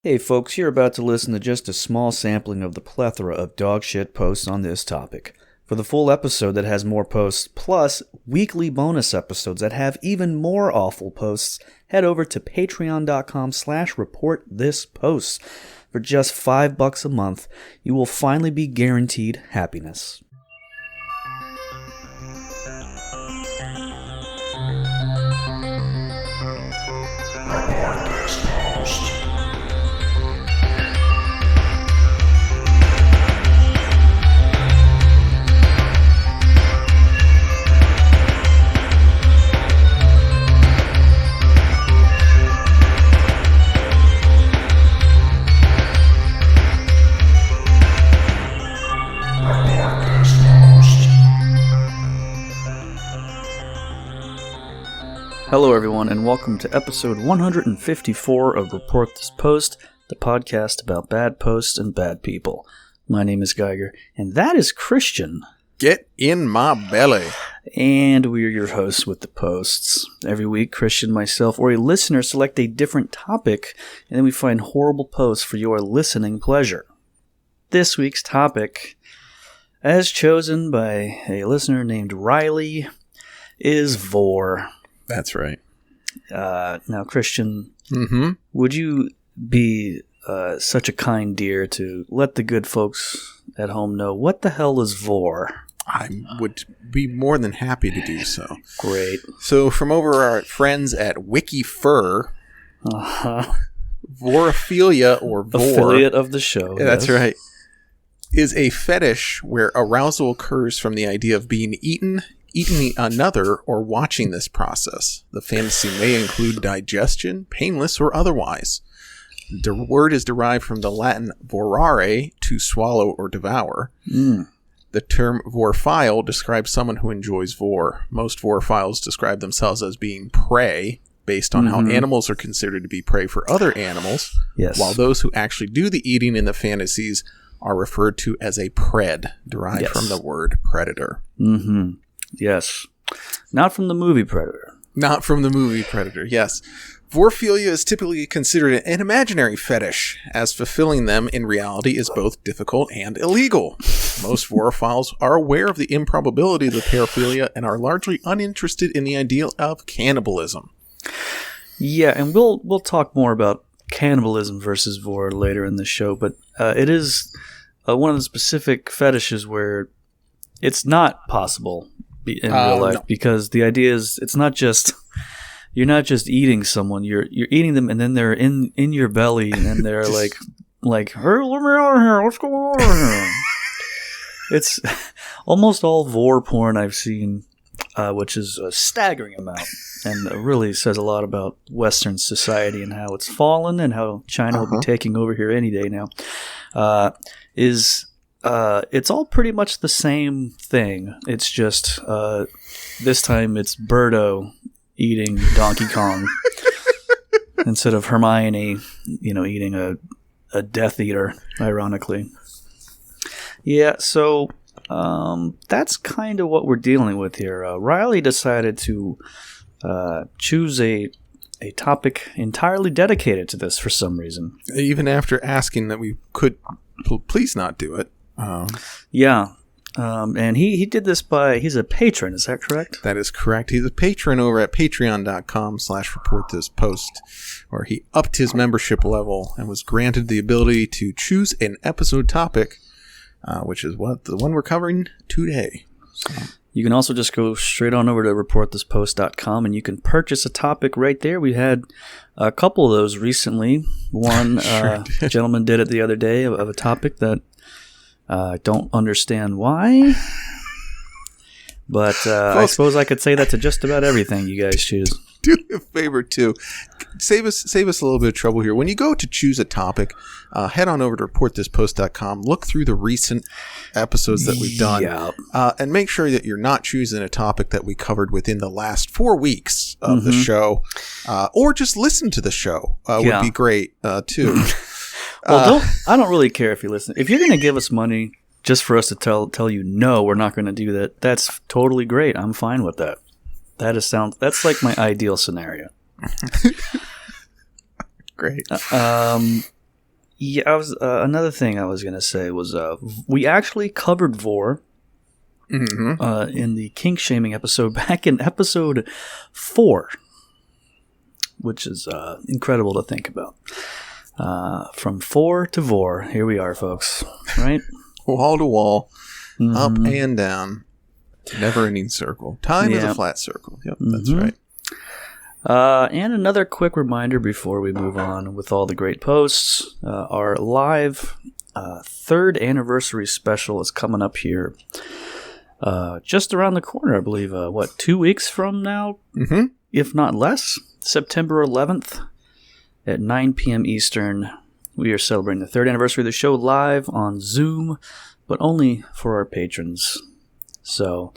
Hey folks, you're about to listen to just a small sampling of the plethora of dogshit posts on this topic. For the full episode that has more posts, plus weekly bonus episodes that have even more awful posts, head over to patreon.com/reportthispost. For just $5 a month, you will finally be guaranteed happiness. Hello everyone, and welcome to episode 154 of Report This Post, the podcast about bad posts and bad people. My name is Geiger, and that is Christian. Get in my belly. And we are your hosts with the posts. Every week, Christian, myself, or a listener select a different topic, and then we find horrible posts for your listening pleasure. This week's topic, as chosen by a listener named Riley, is Vore. That's right. Now, Christian, would you be such a kind dear to let the good folks at home know what the hell is Vore? I would be more than happy to do so. Great. So, from over our friends at WikiFur, Vorophilia, or Vore, affiliate of the show. Yeah, that's right, is a fetish where arousal occurs from the idea of being eating another, or watching this process. The fantasy may include digestion, painless or otherwise. The word is derived from the Latin vorare, to swallow or devour. The term vorephile describes someone who enjoys vore. Most vorophiles describe themselves as being prey, based on how animals are considered to be prey for other animals, while those who actually do the eating in the fantasies are referred to as a pred, derived from the word predator. Yes. Not from the movie Predator. Not from the movie Predator, yes. Vorophilia is typically considered an imaginary fetish, as fulfilling them in reality is both difficult and illegal. Most vorophiles are aware of the improbability of the paraphilia and are largely uninterested in the idea of cannibalism. Yeah, and we'll talk more about cannibalism versus Vore later in the show, but it is one of the specific fetishes where it's not possible in real life, because the idea is it's not just, you're not just eating someone, you're eating them, and then they're in your belly, and they're like, hey, let me out of here, what's going on here? It's almost all Vore porn I've seen, which is a staggering amount, and really says a lot about Western society and how it's fallen, and how China will be taking over here any day now, it's all pretty much the same thing. It's just this time it's Birdo eating Donkey Kong instead of Hermione, eating a Death Eater, ironically. Yeah, so that's kind of what we're dealing with here. Riley decided to choose a topic entirely dedicated to this for some reason. Even after asking that we could please not do it. And he did this he's a patron, is that correct? That is correct. He's a patron over at patreon.com/reportthispost, where he upped his membership level and was granted the ability to choose an episode topic, which is the one we're covering today. So. You can also just go straight on over to reportthispost.com and you can purchase a topic right there. We had a couple of those recently. One gentleman did it the other day of a topic that I don't understand why, but I suppose I could say that to just about everything you guys choose. Do me a favor too. Save us a little bit of trouble here. When you go to choose a topic, head on over to reportthispost.com. Look through the recent episodes that we've done, and make sure that you're not choosing a topic that we covered within the last 4 weeks of the show, or just listen to the show. Would be great too. Well, I don't really care if you listen. If you're going to give us money just for us to tell you no, we're not going to do that, that's totally great. I'm fine with that. That's like my ideal scenario. Great. Yeah, another thing I was gonna say was we actually covered Vore in the kink shaming episode back in episode 4, which is incredible to think about. From 4 to Vore, here we are, folks. Right, wall to wall, up and down, never-ending circle. Time is a flat circle. Yep, that's right. And another quick reminder before we move on with all the great posts. Our live 3rd anniversary special is coming up here just around the corner, I believe. 2 weeks from now? Mm-hmm. If not less. September 11th at 9 p.m. Eastern. We are celebrating the 3rd anniversary of the show live on Zoom, but only for our patrons. So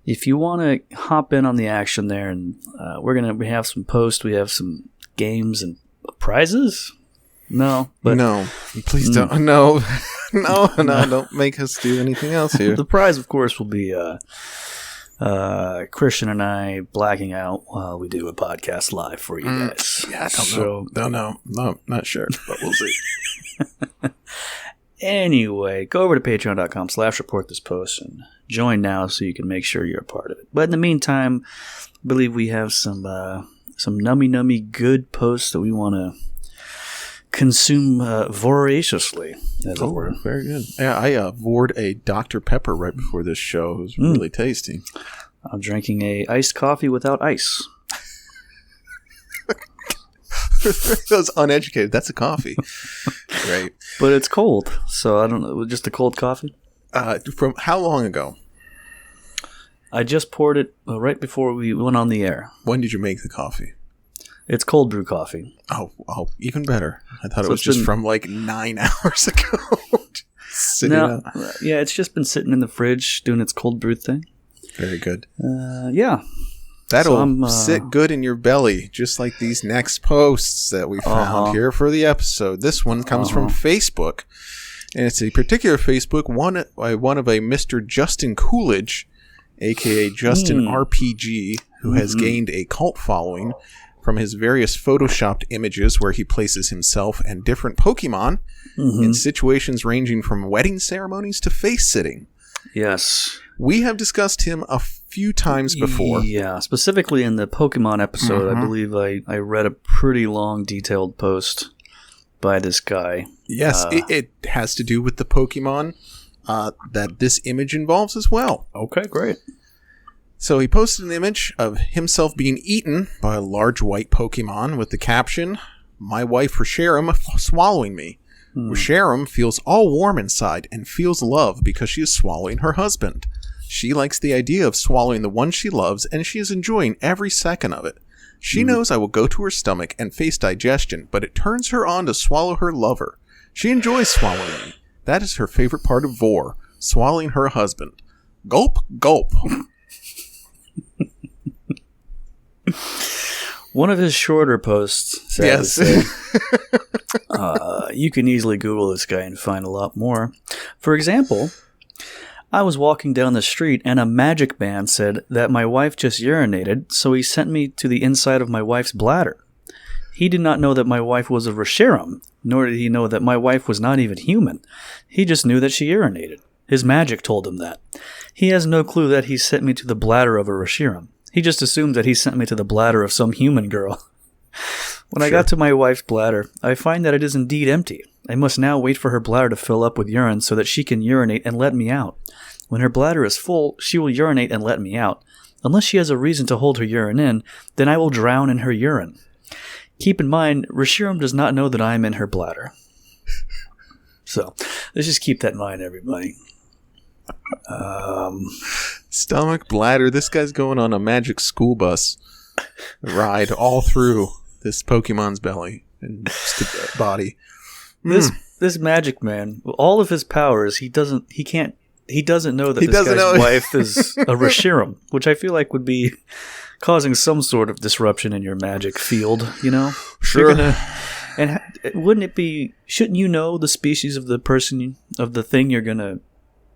if you want to hop in on the action there, and we have some posts, we have some games and prizes. No, please don't. No, don't make us do anything else here. The prize, of course, will be Christian and I blacking out while we do a podcast live for you guys. Yeah, I don't know. No, not sure, but we'll see. Anyway, go over to patreon.com/report this post and join now so you can make sure you're a part of it. But in the meantime, I believe we have some nummy good posts that we want to consume voraciously, as it were. Very good. Yeah, I vored a Dr. Pepper right before this show. It was really tasty. I'm drinking a iced coffee without ice. Those uneducated, that's a coffee. Right. But it's cold, so I don't know. Just a cold coffee? From how long ago? I just poured it right before we went on the air. When did you make the coffee? It's cold brew coffee. Oh, even better. I thought it was just from like 9 hours ago. Yeah, it's just been sitting in the fridge doing its cold brew thing. Very good. Yeah. That'll sit good in your belly, just like these next posts that we found here for the episode. This one comes from Facebook, and it's a particular Facebook one of a Mr. Justin Coolidge, a.k.a. Justin RPG, who has gained a cult following from his various photoshopped images where he places himself and different Pokemon in situations ranging from wedding ceremonies to face-sitting. Yes. We have discussed him a few times before. Yeah, specifically in the Pokemon episode, I believe I read a pretty long, detailed post by this guy. Yes, it has to do with the Pokemon that this image involves as well. Okay, great. So he posted an image of himself being eaten by a large white Pokemon with the caption, "My wife Reshiram swallowing me. Reshiram feels all warm inside and feels love because she is swallowing her husband. She likes the idea of swallowing the one she loves, and she is enjoying every second of it. She knows I will go to her stomach and face digestion, but it turns her on to swallow her lover. She enjoys swallowing me. That is her favorite part of Vore, swallowing her husband. Gulp, gulp." One of his shorter posts says, you can easily Google this guy and find a lot more. For example, I was walking down the street and a magic man said that my wife just urinated, so he sent me to the inside of my wife's bladder. He did not know that my wife was a Reshiram, nor did he know that my wife was not even human. He just knew that she urinated. His magic told him that. He has no clue that he sent me to the bladder of a Reshiram. He just assumed that he sent me to the bladder of some human girl. When I got to my wife's bladder, I find that it is indeed empty. I must now wait for her bladder to fill up with urine so that she can urinate and let me out. When her bladder is full, she will urinate and let me out. Unless she has a reason to hold her urine in, then I will drown in her urine. Keep in mind, Reshiram does not know that I am in her bladder. So, let's just keep that in mind, everybody. Stomach, bladder. This guy's going on a magic school bus ride all through this Pokemon's belly and body. This magic man, all of his powers, he doesn't know that this guy's wife is a Reshiram, which I feel like would be causing some sort of disruption in your magic field, you know? Sure. And wouldn't it be, shouldn't you know the species of the person, of the thing you're going to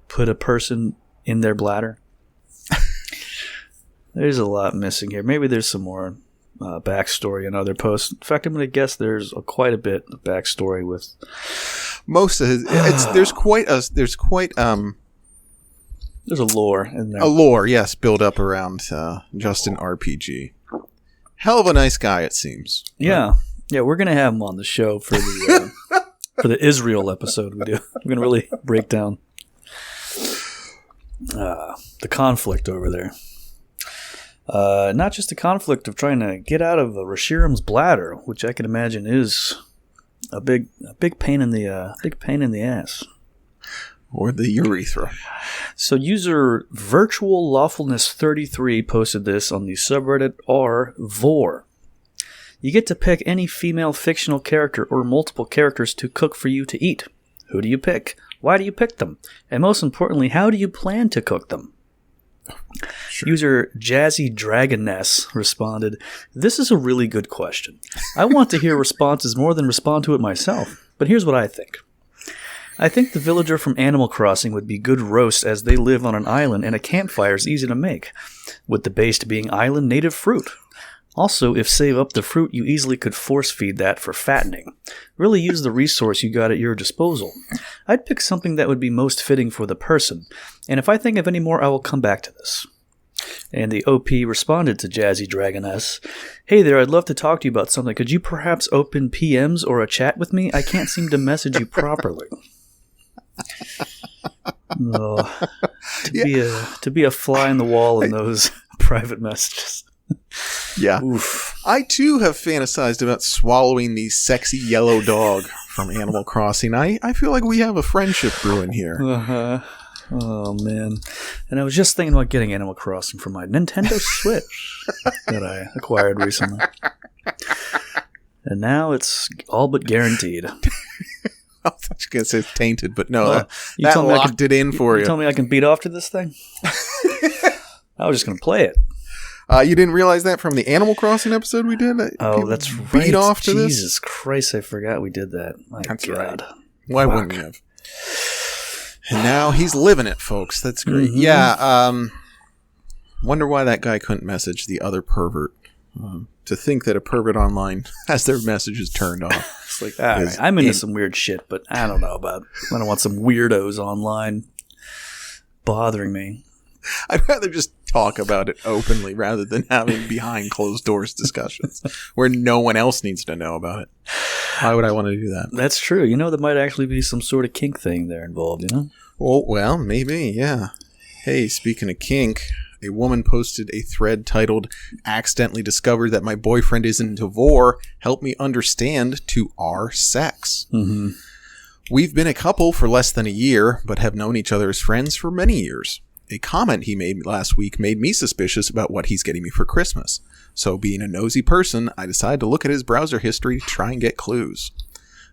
put a person in their bladder? There's a lot missing here. Maybe there's some more backstory in other posts. In fact, I'm going to guess there's quite a bit of backstory with most of his. There's a lore in there. A lore, yes, built up around Justin RPG. Hell of a nice guy, it seems. Yeah, we're going to have him on the show for the for the Israel episode we do. We're going to really break down the conflict over there. Not just the conflict of trying to get out of Rashiram's bladder, which I can imagine is a big pain in the ass, or the urethra. So, user Virtual Lawfulness 33 posted this on the subreddit r/Vore. You get to pick any female fictional character or multiple characters to cook for you to eat. Who do you pick? Why do you pick them? And most importantly, how do you plan to cook them? Sure. User Jazzy Dragoness responded, "This is a really good question. I want to hear responses more than respond to it myself. But here's what I think. I think the villager from Animal Crossing would be good roast as they live on an island and a campfire is easy to make, with the base being island native fruit. Also, if save up the fruit, you easily could force feed that for fattening. Really use the resource you got at your disposal. I'd pick something that would be most fitting for the person, and if I think of any more, I will come back to this." And the OP responded to Jazzy Dragoness, "Hey there, I'd love to talk to you about something. Could you perhaps open PMs or a chat with me? I can't seem to message you properly." Oh, to be a fly in the wall in those private messages. Yeah. Oof. I too have fantasized about swallowing the sexy yellow dog from Animal Crossing. I feel like we have a friendship brewing here. Uh-huh. Oh, man. And I was just thinking about getting Animal Crossing for my Nintendo Switch that I acquired recently. And now it's all but guaranteed. I thought you were going to say it's tainted, but no, that locked it in for you. You tell me I can beat off to this thing? I was just going to play it. You didn't realize that from the Animal Crossing episode we did? Oh, that's right. Beat off to this? Jesus Christ, I forgot we did that. My that's God. Right. Why wouldn't you have? And now he's living it, folks. That's great. Mm-hmm. Yeah. Wonder why that guy couldn't message the other pervert. To think that a pervert online has their messages turned off. It's like, all right, I'm into some weird shit, but I don't want some weirdos online bothering me. I'd rather just talk about it openly rather than having behind closed doors discussions where no one else needs to know about it. Why would I want to do that? That's true. You know, there might actually be some sort of kink thing there involved, you know? Well, maybe, yeah. Hey, speaking of kink, a woman posted a thread titled, "Accidentally discovered that my boyfriend is into Vore. Help me understand to our sex." Mm-hmm. We've been a couple for less than a year, but have known each other as friends for many years. A comment he made last week made me suspicious about what he's getting me for Christmas. So being a nosy person, I decided to look at his browser history to try and get clues.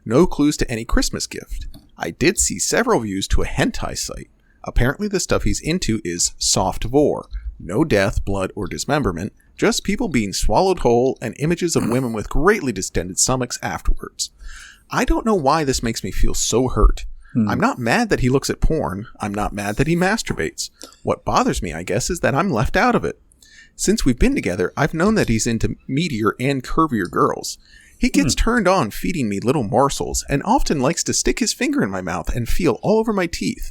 No clues to any Christmas gift. I did see several views to a hentai site. Apparently the stuff he's into is soft Vore. No death, blood, or dismemberment, just people being swallowed whole and images of women with greatly distended stomachs afterwards. I don't know why this makes me feel so hurt. I'm not mad that he looks at porn. I'm not mad that he masturbates. What bothers me, I guess, is that I'm left out of it. Since we've been together, I've known that he's into meatier and curvier girls. He gets turned on feeding me little morsels and often likes to stick his finger in my mouth and feel all over my teeth.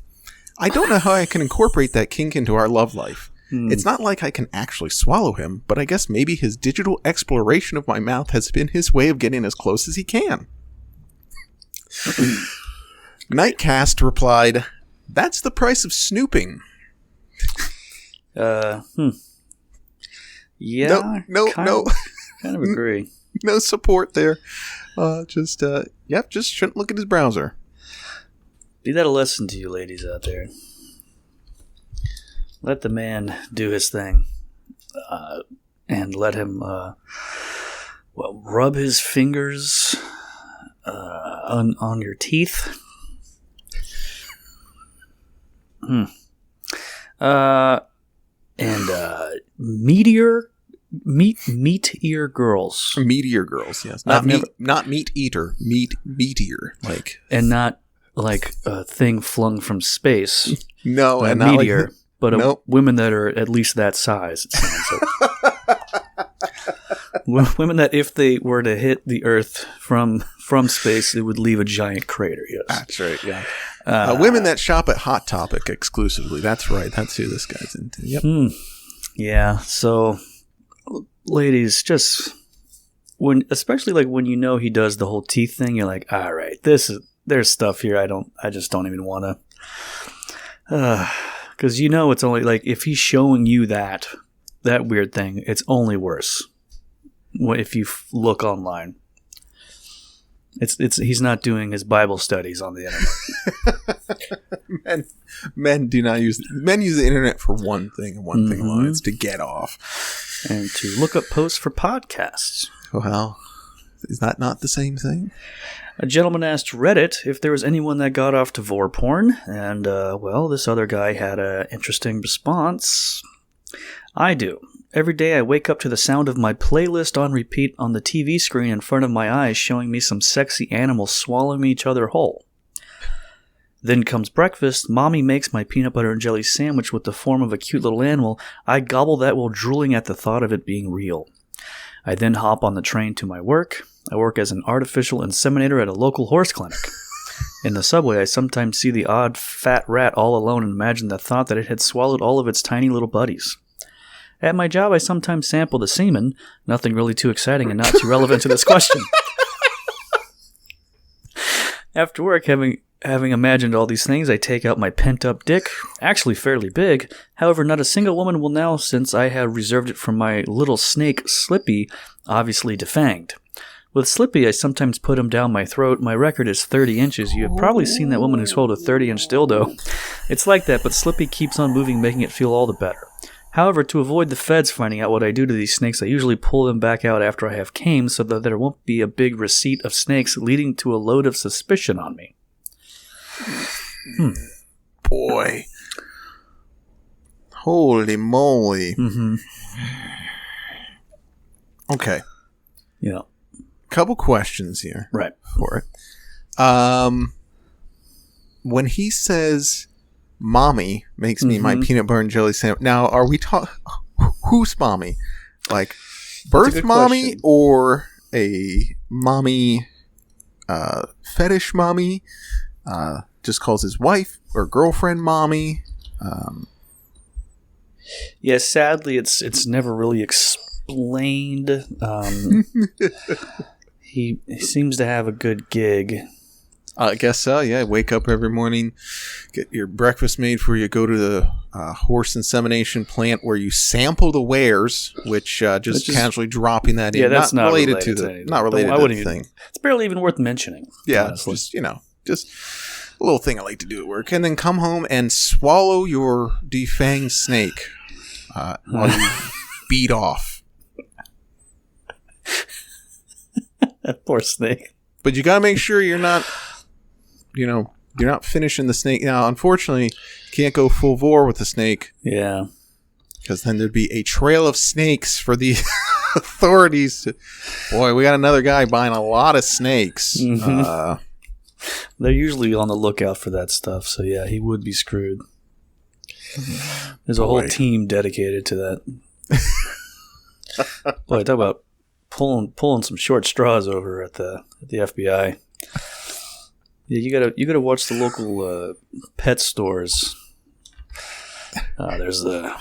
I don't know how I can incorporate that kink into our love life. It's not like I can actually swallow him, but I guess maybe his digital exploration of my mouth has been his way of getting as close as he can. Nightcast replied, "That's the price of snooping." Yeah. No. Kind of agree. No support there. Just shouldn't look at his browser. Be that a lesson to you ladies out there. Let the man do his thing. And let him, rub his fingers on your teeth. Meteor girls. Meteor girls, yes. Not meat eater, meteor. And not like a thing flung from space. No, and not meteor, like, women that are at least that size, it sounds like. Women that if they were to hit the Earth from space, it would leave a giant crater. Yes, that's right. Yeah, women that shop at Hot Topic exclusively. That's right. That's who this guy's into. Yep. Yeah. So, ladies, just especially like when you know he does the whole teeth thing, you're like, all right, there's stuff here I just don't even want to. Because it's only like if he's showing you that weird thing, it's only worse. If you look online, he's not doing his Bible studies on the internet. men use the internet for one thing and one thing alone. It's to get off and to look up posts for podcasts. Well, is that not the same thing? A gentleman asked Reddit if there was anyone that got off to Vore porn, and this other guy had an interesting response. I do. Every day I wake up to the sound of my playlist on repeat on the TV screen in front of my eyes showing me some sexy animals swallowing each other whole. Then comes breakfast, Mommy makes my peanut butter and jelly sandwich with the form of a cute little animal. I gobble that while drooling at the thought of it being real. I then hop on the train to my work. I work as an artificial inseminator at a local horse clinic. In the subway, I sometimes see the odd fat rat all alone and imagine the thought that it had swallowed all of its tiny little buddies. At my job, I sometimes sample the semen. Nothing really too exciting and not too relevant to this question. After work, having imagined all these things, I take out my pent-up dick, actually fairly big. However, not a single woman will now, since I have reserved it for my little snake, Slippy, obviously defanged. With Slippy, I sometimes put him down my throat. My record is 30 inches. You have probably seen that woman who swallowed a 30-inch dildo. It's like that, but Slippy keeps on moving, making it feel all the better. However, to avoid the feds finding out what I do to these snakes, I usually pull them back out after I have came so that there won't be a big receipt of snakes leading to a load of suspicion on me. Boy. Holy moly. Mm-hmm. Okay. Yeah. Couple questions here. Right. For it. When he says, Mommy makes me my peanut butter and jelly sandwich. Now, are we talking... Who's mommy? Like, birth mommy question. Or a mommy fetish mommy? Just calls his wife or girlfriend mommy? Yeah, sadly, it's never really explained. He seems to have a good gig. I guess so, yeah. Wake up every morning, get your breakfast made for you, go to the horse insemination plant where you sample the wares, which just casually dropping that in. Yeah, that's not related to the not related to the thing. It's barely even worth mentioning. Yeah, just a little thing I like to do at work. And then come home and swallow your defanged snake while you beat off. That poor snake. But you got to make sure you're not... you're not finishing the snake. Now, unfortunately, you can't go full Vore with the snake. Yeah. Because then there'd be a trail of snakes for the authorities. Boy, we got another guy buying a lot of snakes. Mm-hmm. They're usually on the lookout for that stuff. So, yeah, he would be screwed. There's a whole team dedicated to that. Boy, talk about pulling some short straws over at the FBI. Yeah, you gotta watch the local pet stores. There's the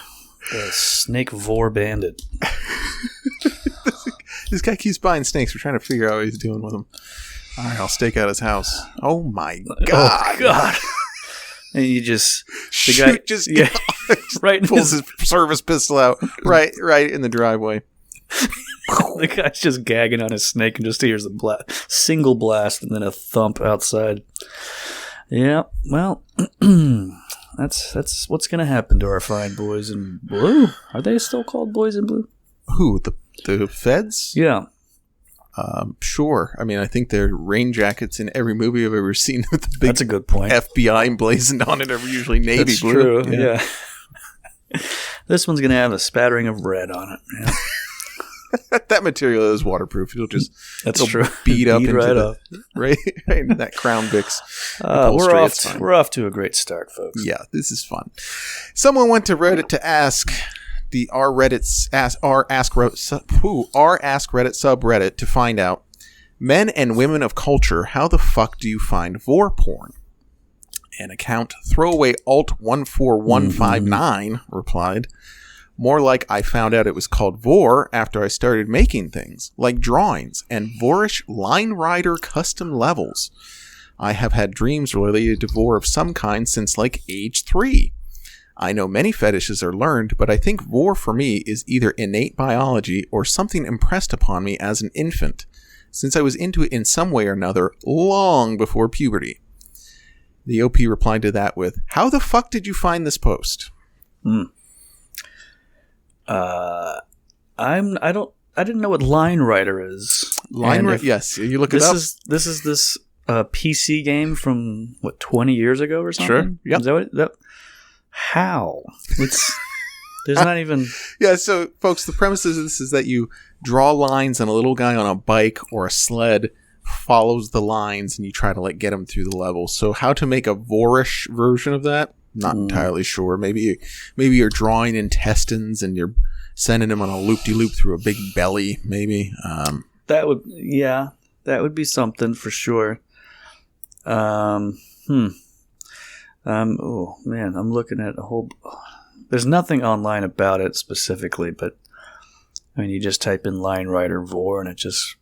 Snake Vore Bandit. This guy keeps buying snakes. We're trying to figure out what he's doing with them. All right, I'll stake out his house. Oh my god! Oh god! And you just right pulls his service pistol out right in the driveway. The guy's just gagging on his snake and just hears a single blast and then a thump outside. Yeah, well, that's what's going to happen to our fine boys in blue. Are they still called boys in blue? Who, the feds? Yeah. Sure. I mean, I think they're rain jackets in every movie I've ever seen with the big that's a good point. FBI emblazoned on it are usually navy that's blue. True, yeah. This one's going to have a spattering of red on it. Yeah. That material is waterproof. It'll just beat up into right up. Right into that Crown Vicks. We're off to a great start, folks. Yeah, this is fun. Someone went to Reddit to ask, the r Ask Reddit subreddit to find out. Men and women of culture, how the fuck do you find Vore porn? An account throwaway alt 14159 replied, more like I found out it was called Vore after I started making things, like drawings and Vorish line rider custom levels. I have had dreams related to Vore of some kind since like age 3. I know many fetishes are learned, but I think Vore for me is either innate biology or something impressed upon me as an infant, since I was into it in some way or another long before puberty. The OP replied to that with, how the fuck did you find this post? I didn't know what line writer is. Yes, you look it up. This is this PC game from what 20 years ago or something. Sure. Yep. Is that how? There's not even. Yeah. So, folks, the premise of this is that you draw lines, and a little guy on a bike or a sled follows the lines, and you try to like get him through the level. So, how to make a Vorish version of that? Not entirely sure. Maybe you're drawing intestines and you're sending him on a loop-de-loop through a big belly. Maybe that would be something for sure. Oh man, I'm looking at a whole. There's nothing online about it specifically, but I mean, you just type in line writer Vore, and it just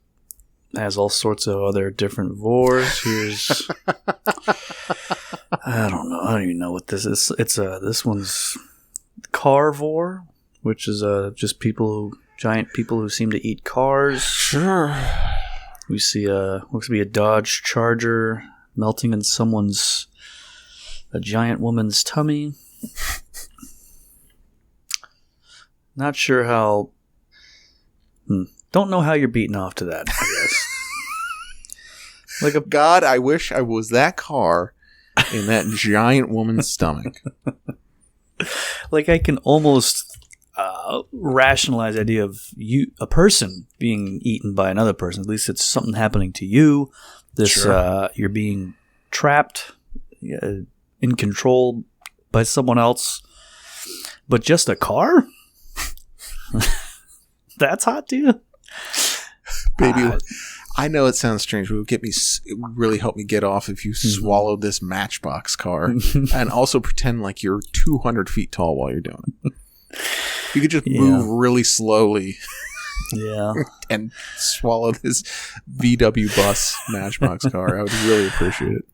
has all sorts of other different Vores. Here's. I don't know. I don't even know what this is. It's this one's Carvore, which is just giant people who seem to eat cars. Sure. We see looks to be a Dodge Charger melting in a giant woman's tummy. Not sure how. Don't know how you're beating off to that, I guess. God, I wish I was that car in that giant woman's stomach. Like I can almost rationalize the idea of a person being eaten by another person. At least it's something happening to you. Sure. You're being trapped, in control by someone else. But just a car? That's hot to you? Baby, I know it sounds strange, but it would really help me get off if you swallowed this Matchbox car and also pretend like you're 200 feet tall while you're doing it. You could just move really slowly and swallow this VW bus Matchbox car. I would really appreciate it.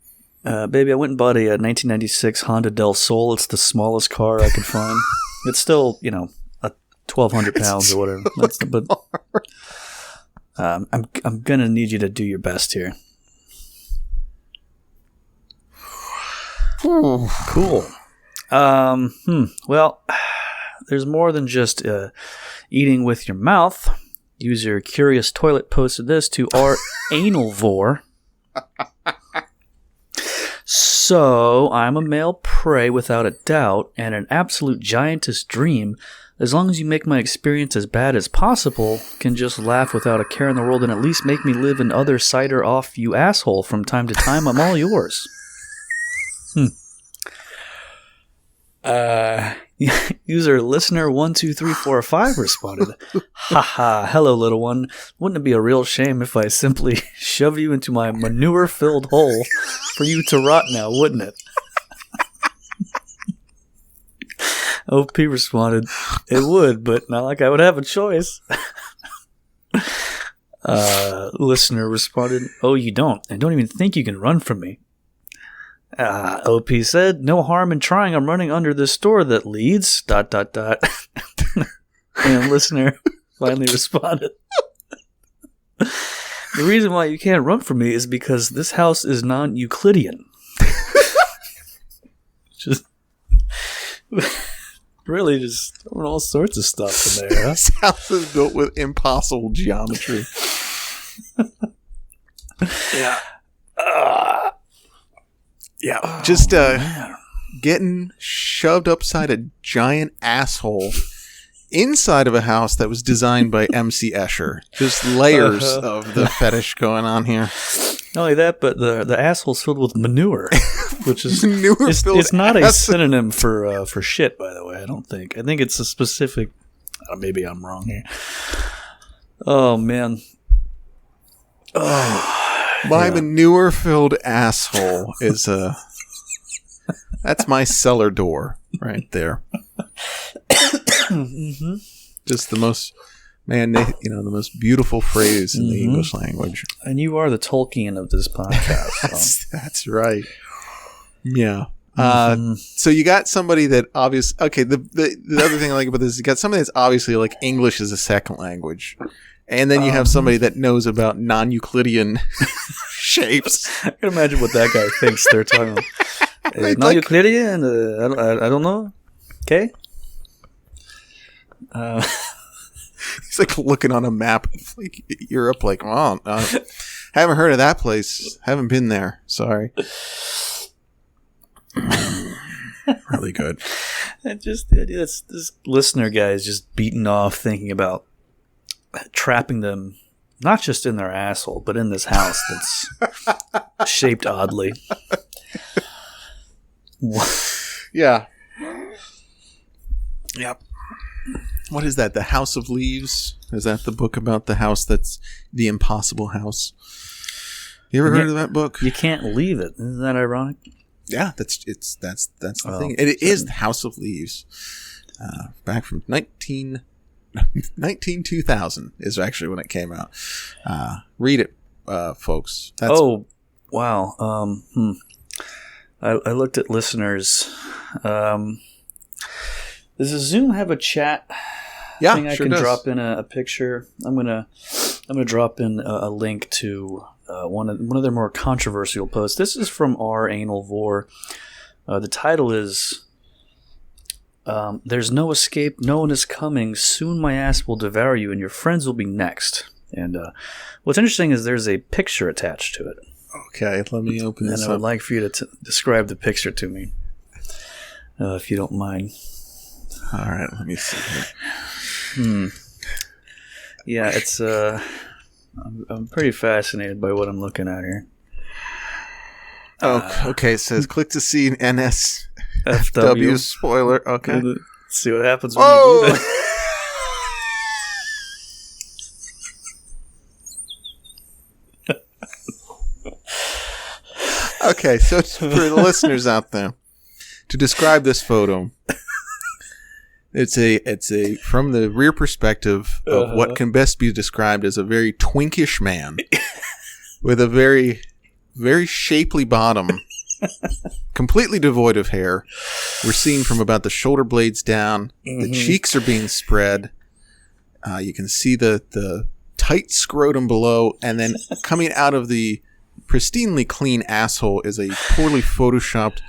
Baby, I went and bought a 1996 Honda Del Sol. It's the smallest car I could find. It's still, 1,200 pounds or whatever. I'm gonna need you to do your best here. Cool. Well, there's more than just eating with your mouth. User Curious Toilet posted this to our anal Vore. So, I'm a male prey without a doubt, and an absolute giantess dream. As long as you make my experience as bad as possible, can just laugh without a care in the world and at least make me live in other cider off you asshole from time to time, I'm all yours. User listener 12345 responded, haha, hello little one. Wouldn't it be a real shame if I simply shoved you into my manure-filled hole for you to rot now, wouldn't it? OP responded, it would, but not like I would have a choice. Listener responded, oh, you don't, and don't even think you can run from me. OP said, no harm in trying. I'm running under this door that leads... ... And listener finally responded, the reason why you can't run from me is because this house is non-Euclidean. Just... Really just throwing all sorts of stuff in there, huh? This house is built with impossible geometry. Yeah. Yeah. Just getting shoved upside a giant asshole inside of a house that was designed by MC Escher. Just layers of the fetish going on here. Not only that, but the asshole's filled with manure, which is manure-filled it's not a synonym for shit, by the way. I don't think. I think it's a specific Maybe I'm wrong here. Oh, man. Oh, my manure-filled asshole is that's my cellar door right there. Mm-hmm. Just the most, the most beautiful phrase in the English language. And you are the Tolkien of this podcast. So. That's right. Yeah. So you got somebody that obviously, okay, the other thing I like about this is you got somebody that's obviously like English as a second language. And then you have somebody that knows about non-Euclidean shapes. I can imagine what that guy thinks they're talking about. Non-Euclidean? I don't know. Okay. He's like looking on a map of like Europe, like, oh, haven't heard of that place. Haven't been there. Sorry. Really good. And just the idea that this listener guy is just beaten off thinking about trapping them not just in their asshole, but in this house that's shaped oddly. Yeah. Yep. What is that? The House of Leaves? Is that the book about the house that's the impossible house? You ever heard of that book? You can't leave it. Isn't that ironic? Yeah, that's the thing. It is the House of Leaves. Back from 2000 is actually when it came out. Read it, folks. Wow. I looked at listeners. Does the Zoom have a chat? Yeah, thing I sure can does. drop in a picture. I'm gonna drop in a link to one of their more controversial posts. This is from our anal Vore. The title is "There's no escape. No one is coming. Soon my ass will devour you, and your friends will be next." And what's interesting is there's a picture attached to it. Okay, let me open this up. And I would like for you to describe the picture to me, if you don't mind. All right, let me see here. Yeah, it's I'm pretty fascinated by what I'm looking at here. Okay, it says click to see an NSFW spoiler. Okay. Let's see what happens when you do that. Okay, so for the listeners out there, to describe this photo, it's a from the rear perspective of what can best be described as a very twinkish man with a very, very shapely bottom, completely devoid of hair. We're seen from about the shoulder blades down. The cheeks are being spread. You can see the tight scrotum below, and then coming out of the pristinely clean asshole is a poorly photoshopped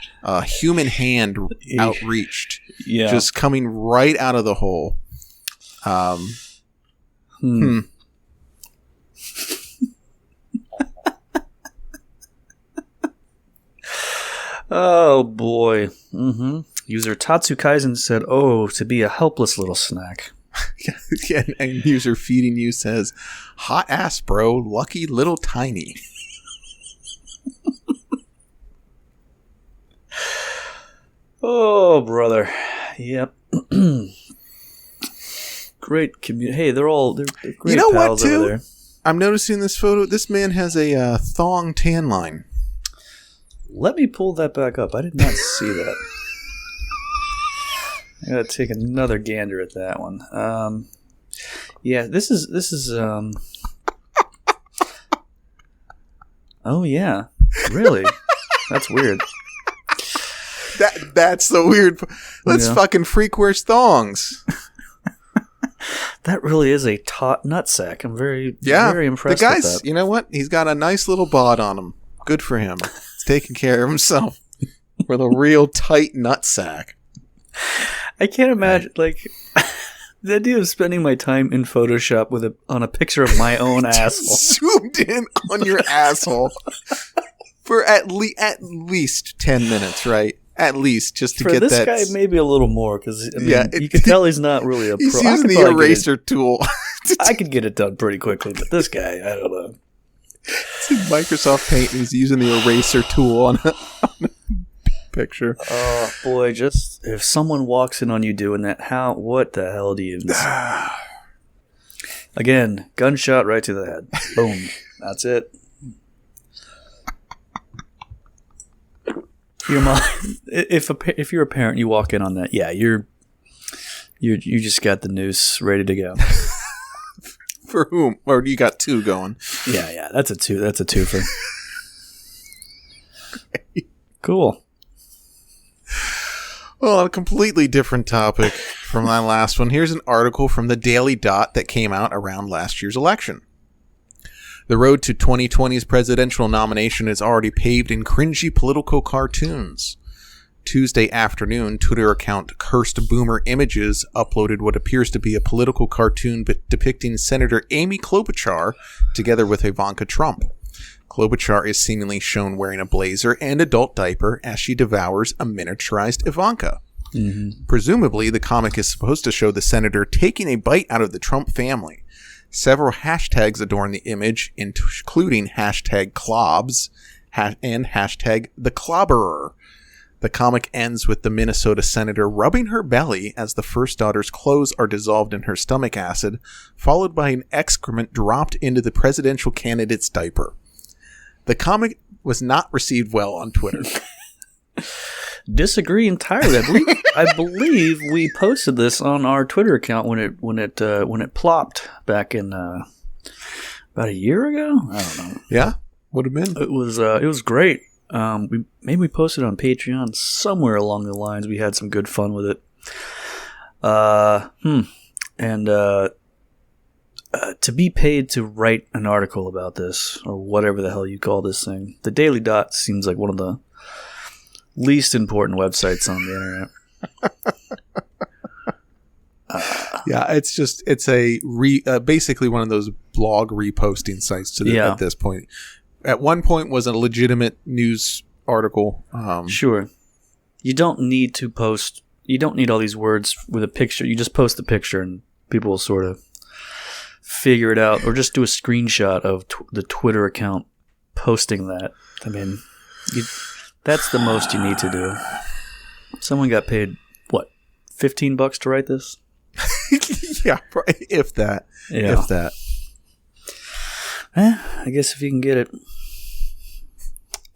human hand outreached, just coming right out of the hole. Oh boy. User Tatsu Kaizen said, "Oh, to be a helpless little snack." Yeah, and user Feeding You says, "Hot ass, bro. Lucky little tiny." Oh, brother. Yep. Great community. Hey, they're great pals over there. I'm noticing this photo. This man has a thong tan line. Let me pull that back up. I did not see that. I gotta take another gander at that one. Yeah, this is. Oh yeah, really? That's weird. That's the weird. Let's fucking freak wears thongs. That really is a taut nutsack. I'm very impressed. The guy's, with that. You know what? He's got a nice little bod on him. Good for him. He's taking care of himself with a real tight nutsack. I can't imagine the idea of spending my time in Photoshop on a picture of my own asshole. Zoomed in on your asshole for at least 10 minutes, right? At least, just to get that. For this guy, maybe a little more, because you can tell he's not really a pro. He's using the eraser tool. I could get it done pretty quickly, but this guy, I don't know. It's in Microsoft Paint, and he's using the eraser tool on a picture. Oh boy, just if someone walks in on you doing that, what the hell do you say? Again, gunshot right to the head. Boom. That's it. Your mom, if you're a parent, you walk in on that. Yeah, you just got the noose ready to go. For whom? Or you got two going? Yeah, that's a two. That's a twofer. Cool. Well, on a completely different topic from that last one, here's an article from the Daily Dot that came out around last year's election. The road to 2020's presidential nomination is already paved in cringy political cartoons. Tuesday afternoon, Twitter account Cursed Boomer Images uploaded what appears to be a political cartoon depicting Senator Amy Klobuchar together with Ivanka Trump. Klobuchar is seemingly shown wearing a blazer and adult diaper as she devours a miniaturized Ivanka. Mm-hmm. Presumably, the comic is supposed to show the senator taking a bite out of the Trump family. Several hashtags adorn the image, including hashtag Clobs and hashtag The Clobberer. The comic ends with the Minnesota senator rubbing her belly as the first daughter's clothes are dissolved in her stomach acid, followed by an excrement dropped into the presidential candidate's diaper. The comic was not received well on Twitter. Disagree entirely. I believe we posted this on our Twitter account when it plopped back in about a year ago. I don't know. Yeah, would have been. It was great. We posted it on Patreon somewhere along the lines. We had some good fun with it. And to be paid to write an article about this, or whatever the hell you call this thing, the Daily Dot seems like one of the least important websites on the internet. Yeah, it's basically one of those blog reposting sites at this point. At one point was a legitimate news article. Sure. You don't need to post, you don't need all these words with a picture. You just post the picture and people will sort of figure it out, or just do a screenshot of the Twitter account posting that. I mean, that's the most you need to do. Someone got paid, what, $15 to write this? Yeah, if that. Yeah. If that. I guess if you can get it.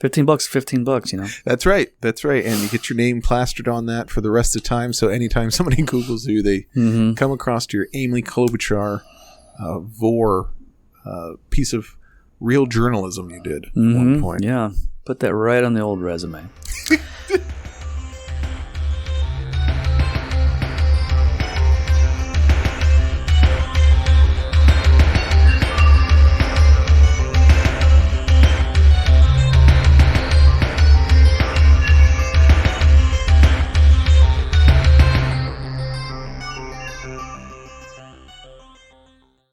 $15, $15, you know. That's right. And you get your name plastered on that for the rest of the time. So anytime somebody Googles you, they come across your Amy Klobuchar Vore piece of real journalism you did at one point. Yeah. Put that right on the old resume.